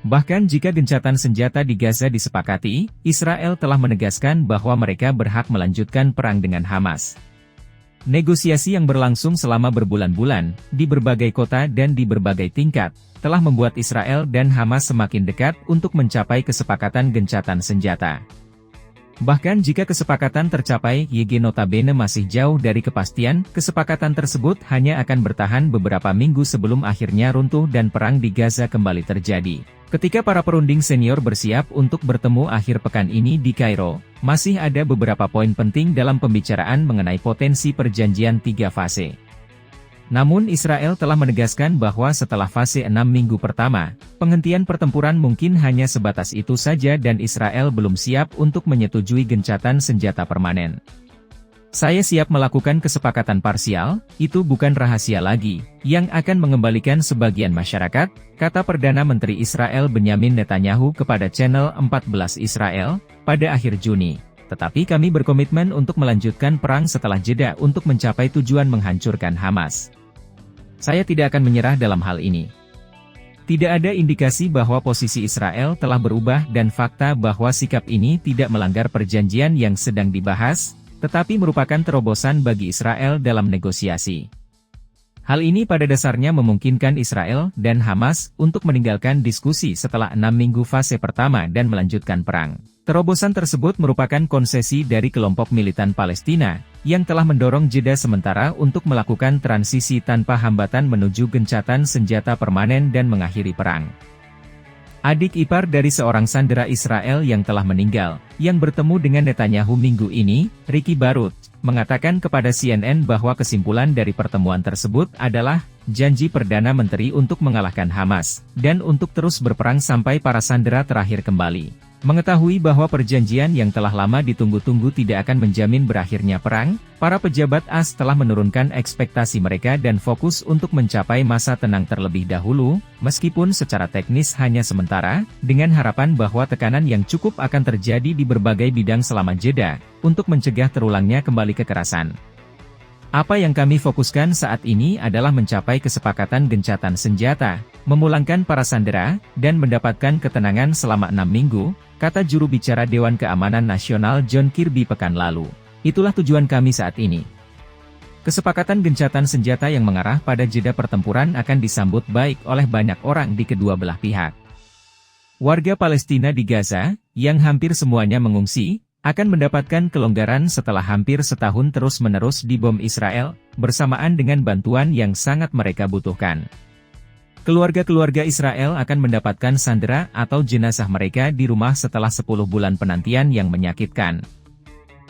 Bahkan jika gencatan senjata di Gaza disepakati, Israel telah menegaskan bahwa mereka berhak melanjutkan perang dengan Hamas. Negosiasi yang berlangsung selama berbulan-bulan, di berbagai kota dan di berbagai tingkat, telah membuat Israel dan Hamas semakin dekat untuk mencapai kesepakatan gencatan senjata. Bahkan jika kesepakatan tercapai, YG notabene masih jauh dari kepastian. Kesepakatan tersebut hanya akan bertahan beberapa minggu sebelum akhirnya runtuh dan perang di Gaza kembali terjadi. Ketika para perunding senior bersiap untuk bertemu akhir pekan ini di Kairo, masih ada beberapa poin penting dalam pembicaraan mengenai potensi perjanjian 3 fase. Namun Israel telah menegaskan bahwa setelah fase 6 minggu pertama, penghentian pertempuran mungkin hanya sebatas itu saja dan Israel belum siap untuk menyetujui gencatan senjata permanen. Saya siap melakukan kesepakatan parsial, itu bukan rahasia lagi, yang akan mengembalikan sebagian masyarakat, kata Perdana Menteri Israel Benyamin Netanyahu kepada channel 14 Israel, pada akhir Juni. Tetapi kami berkomitmen untuk melanjutkan perang setelah jeda untuk mencapai tujuan menghancurkan Hamas. Saya tidak akan menyerah dalam hal ini. Tidak ada indikasi bahwa posisi Israel telah berubah dan fakta bahwa sikap ini tidak melanggar perjanjian yang sedang dibahas, tetapi merupakan terobosan bagi Israel dalam negosiasi. Hal ini pada dasarnya memungkinkan Israel dan Hamas untuk meninggalkan diskusi setelah 6 minggu fase pertama dan melanjutkan perang. Terobosan tersebut merupakan konsesi dari kelompok militan Palestina, yang telah mendorong jeda sementara untuk melakukan transisi tanpa hambatan menuju gencatan senjata permanen dan mengakhiri perang. Adik ipar dari seorang sandera Israel yang telah meninggal, yang bertemu dengan Netanyahu minggu ini, Ricky Barut, mengatakan kepada CNN bahwa kesimpulan dari pertemuan tersebut adalah janji Perdana Menteri untuk mengalahkan Hamas, dan untuk terus berperang sampai para sandera terakhir kembali. Mengetahui bahwa perjanjian yang telah lama ditunggu-tunggu tidak akan menjamin berakhirnya perang, para pejabat AS telah menurunkan ekspektasi mereka dan fokus untuk mencapai masa tenang terlebih dahulu, meskipun secara teknis hanya sementara, dengan harapan bahwa tekanan yang cukup akan terjadi di berbagai bidang selama jeda, untuk mencegah terulangnya kembali kekerasan. Apa yang kami fokuskan saat ini adalah mencapai kesepakatan gencatan senjata, memulangkan para sandera, dan mendapatkan ketenangan selama 6 minggu, kata juru bicara Dewan Keamanan Nasional John Kirby pekan lalu. Itulah tujuan kami saat ini. Kesepakatan gencatan senjata yang mengarah pada jeda pertempuran akan disambut baik oleh banyak orang di kedua belah pihak. Warga Palestina di Gaza, yang hampir semuanya mengungsi, akan mendapatkan kelonggaran setelah hampir setahun terus-menerus dibom Israel, bersamaan dengan bantuan yang sangat mereka butuhkan. Keluarga-keluarga Israel akan mendapatkan sandera atau jenazah mereka di rumah setelah 10 bulan penantian yang menyakitkan.